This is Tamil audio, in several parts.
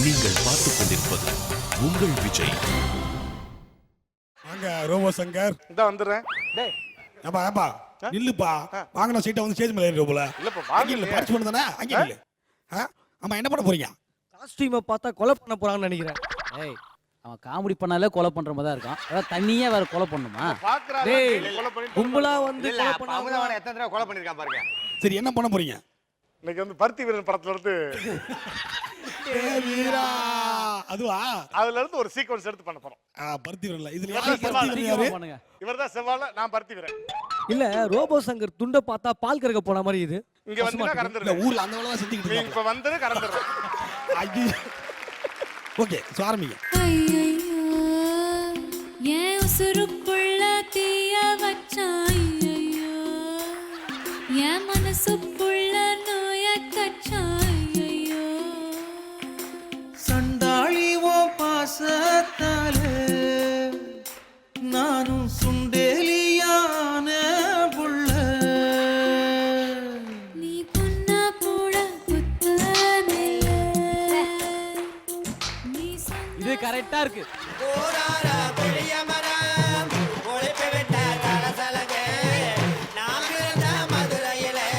நீங்கள் பார்த்துக் கொண்டிருப்பது உங்கள் விஜய். வாங்க ரோபோ சங்கர். இந்த வந்துடுறேன். டேய் ஏப்பா ஏப்பா நில்லுப்பா. வாங்கின சீட்டை வந்து ஸ்டேஜ் மேலே ஏறி போல. இல்லப்பா வாங்கி வாங்கல. பார்ட்ஸ் பண்ண தானே அங்கே நில்லு. ஆமா என்ன பண்ண போறீங்க? காஸ்டியூமை பார்த்தா கொலை பண்ண போறாங்கன்னு நினைக்கிறேன். ஏய் அவன் காமெடி பண்ணாலே கொலை பண்ற மாதிரி தான் இருக்கான். அதான் தண்ணியே வேற கொலை பண்ணுமா? பாக்குறாரு டேய் கொலை பண்ணிட்டு கும்பலா வந்து இல்ல கொலை அப்ப பண்ணாங்க. அவங்க அவனை எத்தனை தடவை கொலை பண்ணிருக்கான் பாருங்க. சரி என்ன பண்ண போறீங்க? இன்னைக்கு வந்து பருத்தி வீரன் படத்துல இருந்து வீரா அதுவா? அதுல இருந்து ஒரு சீக்வன்ஸ் எடுத்து பண்ண போறோம். பருத்தி வீரன் இதுல இவர்தான் யாரு பருத்தி வீரன் யாரு? சீக்கிரமா பண்ணுங்க. இவர்தான் செவ்வாழ, நான் பருத்தி வீரன். இல்ல ரோபோ சங்கர் துண்டை பார்த்தா பால் கறக்க போன மாதிரி இது. இங்க வந்து இந்த கறந்துருவேன். ஊர்ல அந்த வேலை தான் செஞ்சுக்கிட்டு நீ இருக்காங்க. இப்ப வந்தது கறந்துடுறேன். ஐயோ. ஓகே சோ ஆரம்பிங்க. ஐயையோ, என் உசுருக்குள்ள தீய வச்சான் ஐயையோ, என் மனசுக்குள்ள நோய கச்சான் ஐயையோ. சண்டாளி ஓ பாசத்தாலே நானும் சுண்டேலியான புள்ள. நீ பொன்னா போட குத்தமில்ல, நீ இது கரெக்டா இருக்கு. போராரா பெரிய மரம் உழைப்பு விட்ட தலசலக நான் பிறந்த மதுரையிலே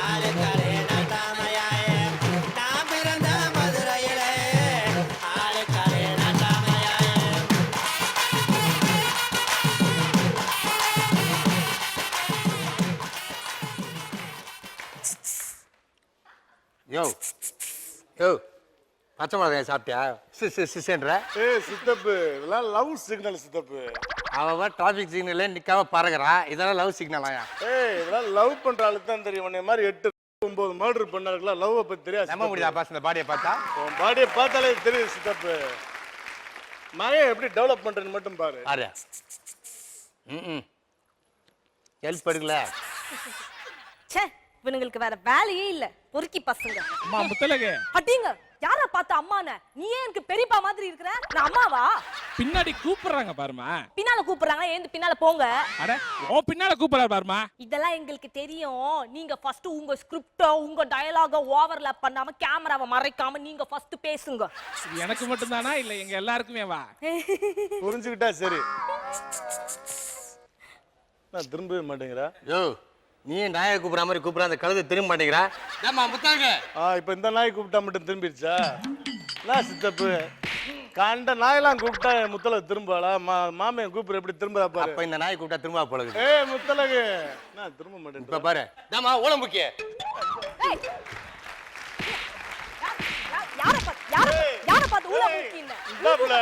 ஆளுக்கரே நட்டாமையாயே. நான் பிறந்த மதுரையிலே ஆளுக்கரே நட்டாமையாயே. யோ யோ பச்சை மிளகாய் சாப்பிட்டியா? சிஸ்ன்ற ஏய் சித்தப்பு, இதெல்லாம் லவ் சிக்னல் சித்தப்பு. அவன் டிராஃபிக் சிக்னல்ல நிக்காம பறகுறான். இதெல்லாம் லவ் சிக்னலாயா? ஏய் இதெல்லாம் லவ் பண்ற ஆளுக்கு தான் தெரியும். உன்னை மாதிரி 8 9 மர்டர் பண்ணாருக்கலாம் லவ் பத்தி தெரியாது. நம்ப முடியுதா பாஸ் இந்த பாடியை பார்த்தா? உன் பாடியை பார்த்தாலே தெரியுது சித்தப்பு. மழையை எப்படி டெவலப் பண்றேன்னு மட்டும் பாரு. ஆரியா ஹெல்ப் எடுக்கல. ச்சே, இவனுங்களுக்கு வேற வேலையே இல்ல. பொறுக்கி பசங்க. அம்மா முத்தலகு அடிங்க. யார பார்த்து அம்மானே? நீ ஏன் எனக்கு பெரியப்பா மாதிரி இருக்கற? நான் அம்மாவா? பின்னாடி கூப்பிடுறாங்க பாருமா. பின்னால கூப்பிடுறாங்க, ஏந்து பின்னால போங்க. அட ஓ பின்னால கூப்பிடுறாரு பாருமா. இதெல்லாம் எங்களுக்கு தெரியும். நீங்க ஃபர்ஸ்ட் உங்க ஸ்கிரிப்ட உங்க டயலாக ஓவர்லாப் பண்ணாம கேமராவை மறைக்காம நீங்க ஃபர்ஸ்ட் பேசுங்க. இது எனக்கு மட்டும் தானா இல்ல எங்க எல்லாருக்குமே வா? புரிஞ்சுக்கிட்டா சரி. நான் திரும்பவே மாட்டேங்கிறா. யோ நீ நாயை கூப்பிடுற மாதிரி கூப்பிடுற, அந்த கழுதை திரும்ப மாட்டேங்கிறா. ஏமா முத்தாங்க இப்ப இந்த நாய் கூப்பிட்டா மட்டும் திரும்பிடுச்சா? நான் சித்தப்பு கண்ட நாயெல்லாம் கூப்பிட்டா முத்தல திரும்பாளா? மாமையை கூப்பிடுற எப்படி திரும்புறா பாரு. அப்ப இந்த நாயை கூப்பிட்டா திரும்ப போலகுது. ஏய் முத்தலகு, நான் திரும்ப மாட்டேன். இப்ப பாரு தாமா ஓலம் முக்கிய. யார பார்த்து ஊள ஊத்தின? இந்தாப்ல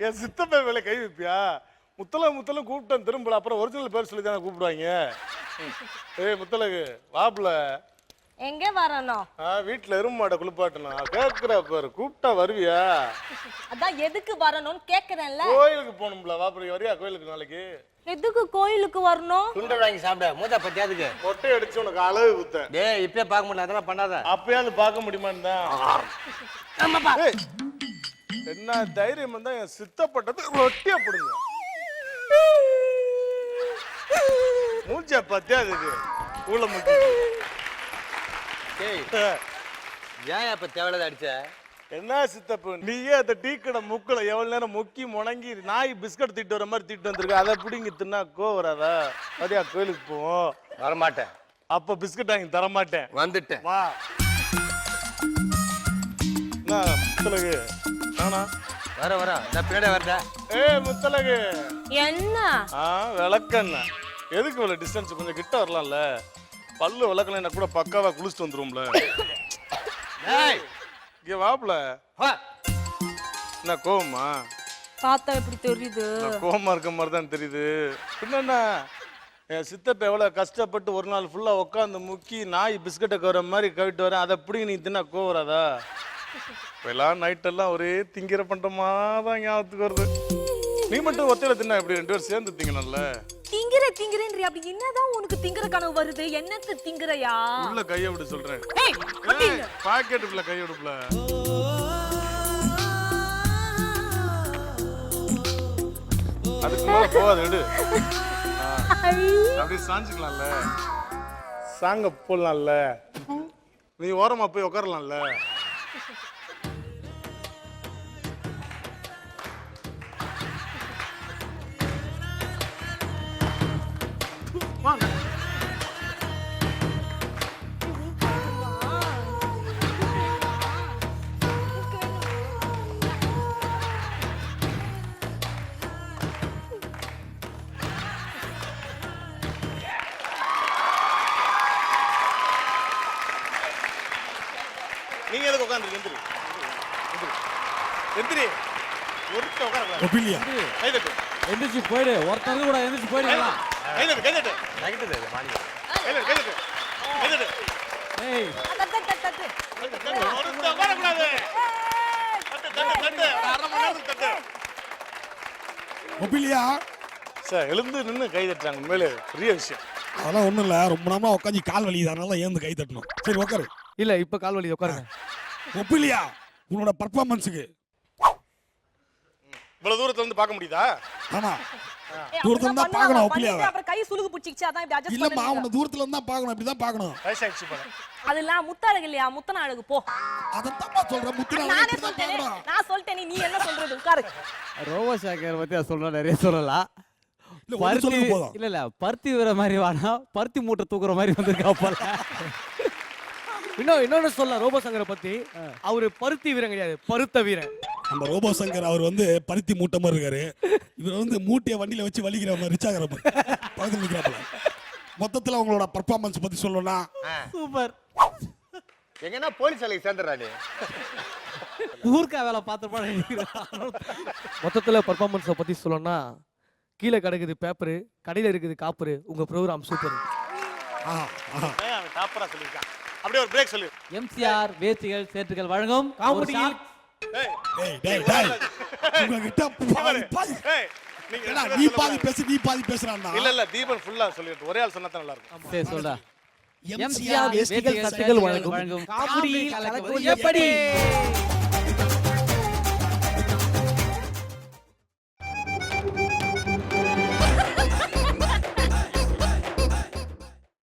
என் சித்தப்பை வேலை கை வைப்பியா? முத்தல முத்தல கூப்பிட்டேன் திரும்பல. அப்புறம் ஒரிஜினல் பேர் சொல்லி தானே கூப்பிடுவாங்க. ஏய் முத்தலகு வாப்ல. எங்க வரணும்? வீட்டுல எருமாட குளிப்பாட்டணும். கேக்குற பாரு, கூப்பிட்டா வருவியா? அதான் எதுக்கு வரணும்னு கேக்குறேன்ல. கோயிலுக்கு போகணும்ல. வாப்புற வரியா கோயிலுக்கு நாளைக்கு? எதுக்கு கோயிலுக்கு வரணும்? துண்டை வாங்கி சாப்பிட மூத்தா பத்தியாதுக்கு மொட்டை அடிச்சு உனக்கு அளவு குத்த. டேய் இப்பயே பார்க்க முடியல, அதெல்லாம் பண்ணாத. அப்பயாவது பார்க்க முடியுமான்னு தான். ஏய், என்ன தைரியம் வந்தா என் சித்தப்பட்டது ரொட்டியா போடுங்க. மூஞ்ச பத்தியா அதுக்கு ஊழ மூஞ்சி. டேய் ஏன் அப்ப தேவையில்லாத அடிச்ச? என்ன சித்தப்பு, நீயே அந்த டீ கடை முக்குல எவ்வளவு நேரம் முக்கி முணங்கி நாய் பிஸ்கட் தீட்டு வர மாதிரி தீட்டு வந்திருக்க. அதை பிடிங்கி தின்னா கோ வராதா? வரியா கோயிலுக்கு போவோம்? வரமாட்டேன். அப்ப பிஸ்கட் வாங்கி தர மாட்டேன். வந்துட்டேன். வா. என்ன முத்தலகு ஆனா வர வர நான் பின்னாடி வரேன். ஏய் முத்தலகு, என்ன? விளக்கண்ண எதுக்கு இவ்வளவு டிஸ்டன்ஸ்? கொஞ்சம் கிட்ட வரலாம்ல. பல்லு விளக்கலைன்னா கூட பக்காவா குளிச்சுட்டு வந்துரும்ல. டேய் இங்க வாப்ல. வா. என்ன கோவமா? பார்த்தா எப்படி தெரியுது? கோவமா இருக்க மாதிரி தான் தெரியுது. பின்னா என் சித்தப்ப எவ்வளவு கஷ்டப்பட்டு ஒரு நாள் ஃபுல்லா உட்காந்து முக்கி நாய் பிஸ்கட்டை கவர மாதிரி கவிட்டு வரேன். அதை பிடிங்க நீ தின்னா கோவராதா? எல்லாம் நைட்டெல்லாம் ஒரே திங்கிற பண்றமா தான் ஞாபகத்துக்கு வருது. நீ மட்டும் ஒத்தையில தின்னா எப்படி? 2 பேரும் சேர்ந்து திங்கணும்ல. திங்கறேன்றி அப்படி என்னதான் உனக்கு திங்கற கனவு வருது? என்னத்து திங்கறயா? உள்ள கைய விட சொல்றேன். ஏய் அடிங்க. பாக்கெட்டுக்குள்ள கை விடுப்ல. அதுக்கு மேல போகாது எடு. அப்படியே சாஞ்சுக்கலாம்ல. சாங்க போடலாம்ல. நீ ஓரமா போய் உட்காரலாம்ல. நீங்க எதுக்கு உட்காந்துருக்கு? எந்திரி எந்திரி ஒருத்த உட்கார ஒப்பிலியா கை தட்டு எந்திரிச்சு போயிடு, ஒருத்தருக்கு கூட எந்திரிச்சு போயிடுங்களா? கை தட்டு கை தட்டு நெகட்டிவ் இது மாடி கை தட்டு கை தட்டு கை தட்டு ஏய், ஒருத்த உட்கார கூடாது. தட்டு தட்டு தட்டு அரை மணி நேரத்துக்கு தட்டு. ஒப்பிலியா சார் எழுந்து நின்று கை தட்டுறாங்க, உண்மையிலே பெரிய விஷயம். அதெல்லாம் ஒண்ணும் இல்ல, ரொம்ப நேரமா உட்காந்து கால் வலி, அதனால ஏந்து கை தட்டணும். சரி உட்காரு. இல்ல இப்ப கால் வலி உட்காருங்க. ஒப்பிலியா உன்னோட பர்ஃபார்மன்ஸுக்கு இவ்வளவு தூரத்துல இருந்து பார்க்க முடியுதா? ஆமா ஏய், தூரத்துல அப்படிதான் இருந்தா பார்க்கணும் பண்ணுவாங்க. ஒப்பிலியாவை. பண்ணிட்டு அப்புறம் கை சுளுக்கு பிடிச்சிக்கிச்சு, அதான் இப்படி adjust இல்லம்மா பண்ணுவீங்க. உன்னை தூரத்துல இருந்தா பார்க்கணும், இப்படிதான் பார்க்கணும். வயசாயிடுச்சு போல. அதெல்லாம் முத்தழகு இல்லையா, முத்தன அழகு போ. அதைத்தாம்மா சொல்றேன், முத்துனால நானே இப்படிதான் சொல்லிட்டேனே, பார்க்கணும். நான் சொல்லிட்டேனே, நீ என்ன சொல்றது? உட்காரு. ரோபோ சாக்கர் பத்தி அதை சொல்லலாம், நிறைய சொல்லலாம். இல்ல ஒண்ணு சொல்லுங்க போதும். இல்ல பருத்தி விற மாதிரி வானா, பருத்தி மூட்டை தூக்குற மாதிரி வந்திருக்கா போல. இன்னொன்னு சொல்ல ரோபோ சங்கரை பத்தி, அவரு பருத்தி வீரன் கிடையாது, பருத்த வீரன். அந்த ரோபோ சங்கர் அவர் வந்து பருத்தி மூட்டை மாதிரி இருக்காரு. இவர் வந்து மூட்டையை வண்டியில வச்சு வலிக்கிற மாதிரி ரிச்சாகிற மாதிரி பக்கத்துல நிக்கிறாப்புல. மொத்தத்துல உங்களோட பர்ஃபார்மன்ஸ் பத்தி சொல்லணும்னா சூப்பர். எங்கன்னா போலீஸ் வேலைக்கு சேர்ந்துடுறானே. ஊர்க்கா வேலை பார்த்த போல. மொத்தத்துல பர்ஃபார்மன்ஸை பத்தி சொல்லணும்னா, கீழே கிடக்குது பேப்பரு, கடையில இருக்குது காப்பரு, உங்க ப்ரோக்ராம் சூப்பர். ஏன் அவன் டாப்பரா சொல்லியிருக்கான்? அப்படியே ஒரு பிரேக் சொல்லு. எம்சிஆர் வேஸ்டிகள் சேற்றுகள் வழங்கும் ஏய் டேய் டேய் டேய் உங்ககிட்ட பாதி ஏய் நீங்க ஏடா, ரெண்டு நீ பேரும் பாதி சொல்லக்கூடாது. பேசு, நீ பாதி பேசுறான்டா. இல்ல இல்ல தீபன் ஃபுல்லா சொல்லிட்டு ஒரே ஆள் சொன்னா தான் நல்லா இருக்கும். சரி சொல்டா. எம்சிஆர் எம்சிஆர் வேஷ்டிகள் வேஸ்டிகள் சட்டைகள் வழங்கும் வழங்கும் காமெடி கலக்குவது எப்படி?